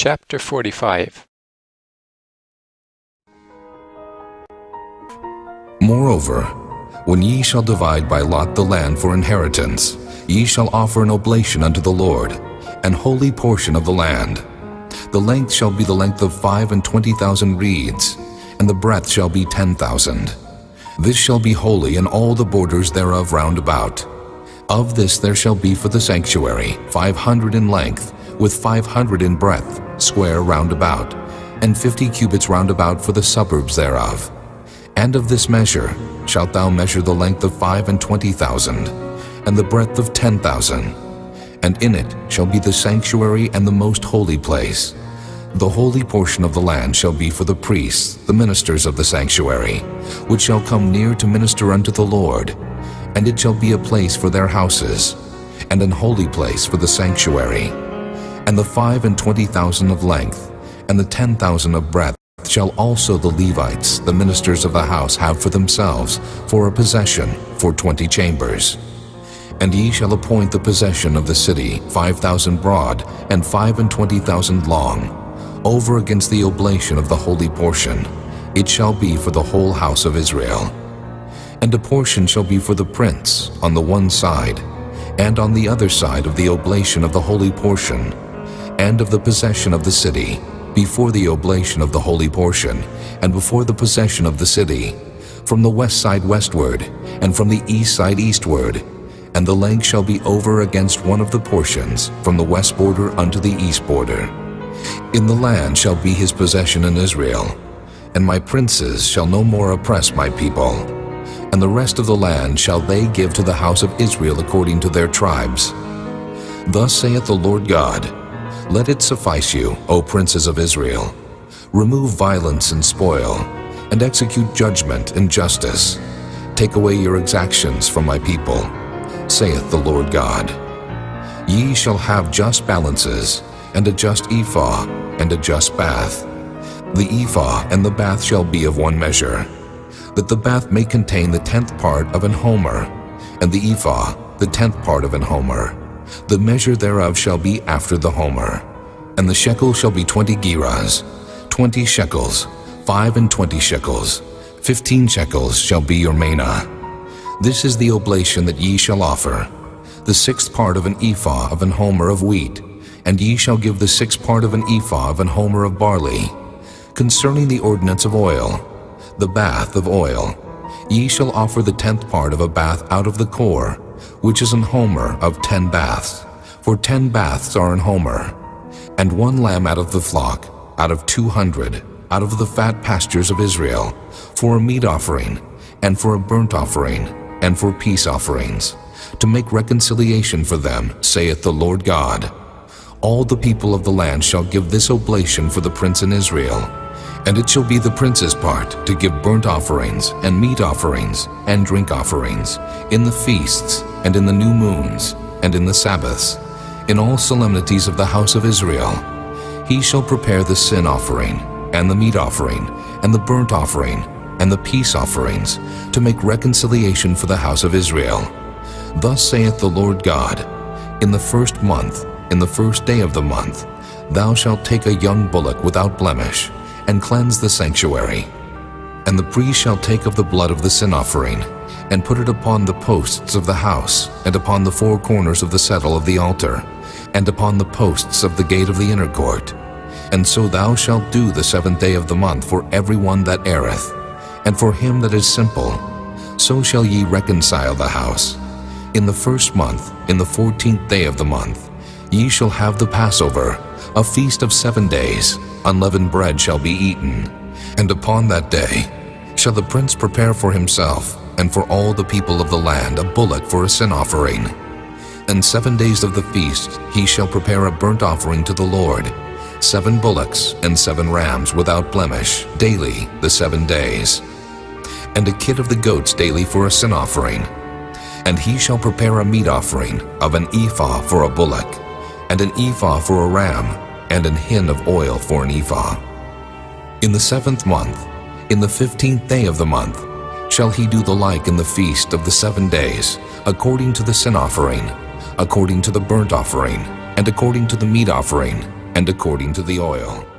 Chapter 45. Moreover, when ye shall divide by lot the land for inheritance, ye shall offer an oblation unto the Lord, an holy portion of the land. The length shall be the length of 25,000 reeds, and the breadth shall be 10,000. This shall be holy in all the borders thereof round about. Of this there shall be for the sanctuary 500 in length, with 500 in breadth, square round about, and 50 cubits round about for the suburbs thereof. And of this measure shalt thou measure the length of 25,000, and the breadth of 10,000. And in it shall be the sanctuary and the most holy place. The holy portion of the land shall be for the priests, the ministers of the sanctuary, which shall come near to minister unto the Lord. And it shall be a place for their houses, and an holy place for the sanctuary. And the 25,000 of length, and the 10,000 of breadth, shall also the Levites, the ministers of the house, have for themselves, for a possession, for 20 chambers. And ye shall appoint the possession of the city 5,000 broad, and 25,000 long, over against the oblation of the holy portion. It shall be for the whole house of Israel. And a portion shall be for the prince on the one side, and on the other side of the oblation of the holy portion, and of the possession of the city, before the oblation of the holy portion, and before the possession of the city, from the west side westward, and from the east side eastward. And the length shall be over against one of the portions, from the west border unto the east border. In the land shall be his possession in Israel, and my princes shall no more oppress my people. And the rest of the land shall they give to the house of Israel according to their tribes. Thus saith the Lord God, Let it suffice you, O princes of Israel. Remove violence and spoil, and execute judgment and justice. Take away your exactions from my people, saith the Lord God. Ye shall have just balances, and a just ephah, and a just bath. The ephah and the bath shall be of one measure, that the bath may contain the 10th part of an homer, and the ephah the 10th part of an homer. The measure thereof shall be after the homer. And the shekel shall be 20 gerahs, 20 shekels, 25 shekels, 15 shekels shall be your manah. This is the oblation that ye shall offer, the 6th part of an ephah of an homer of wheat, and ye shall give the 6th part of an ephah of an homer of barley. Concerning the ordinance of oil, the bath of oil, ye shall offer the 10th part of a bath out of the core, which is an homer of 10 baths, for 10 baths are an homer. And 1 lamb out of the flock, out of 200, out of the fat pastures of Israel, for a meat offering, and for a burnt offering, and for peace offerings, to make reconciliation for them, saith the Lord God. All the people of the land shall give this oblation for the prince in Israel. And it shall be the prince's part to give burnt offerings, and meat offerings, and drink offerings, in the feasts, and in the new moons, and in the Sabbaths, in all solemnities of the house of Israel. He shall prepare the sin offering, and the meat offering, and the burnt offering, and the peace offerings, to make reconciliation for the house of Israel. Thus saith the Lord God, In the first month, in the first day of the month, thou shalt take a young bullock without blemish, and cleanse the sanctuary. And the priest shall take of the blood of the sin offering, and put it upon the posts of the house, and upon the 4 corners of the settle of the altar, and upon the posts of the gate of the inner court. And so thou shalt do the 7th day of the month for every one that erreth, and for him that is simple. So shall ye reconcile the house. In the first month, in the 14th day of the month, ye shall have the Passover, a feast of 7 days. Unleavened bread shall be eaten. And upon that day shall the prince prepare for himself, and for all the people of the land, a bullock for a sin offering. And 7 days of the feast he shall prepare a burnt offering to the Lord, 7 bullocks and 7 rams without blemish, daily the 7 days. And a kid of the goats daily for a sin offering. And he shall prepare a meat offering of an ephah for a bullock, and an ephah for a ram, and an hin of oil for an ephah. In the 7th month, in the 15th day of the month, shall he do the like in the feast of the 7 days, according to the sin offering, according to the burnt offering, and according to the meat offering, and according to the oil.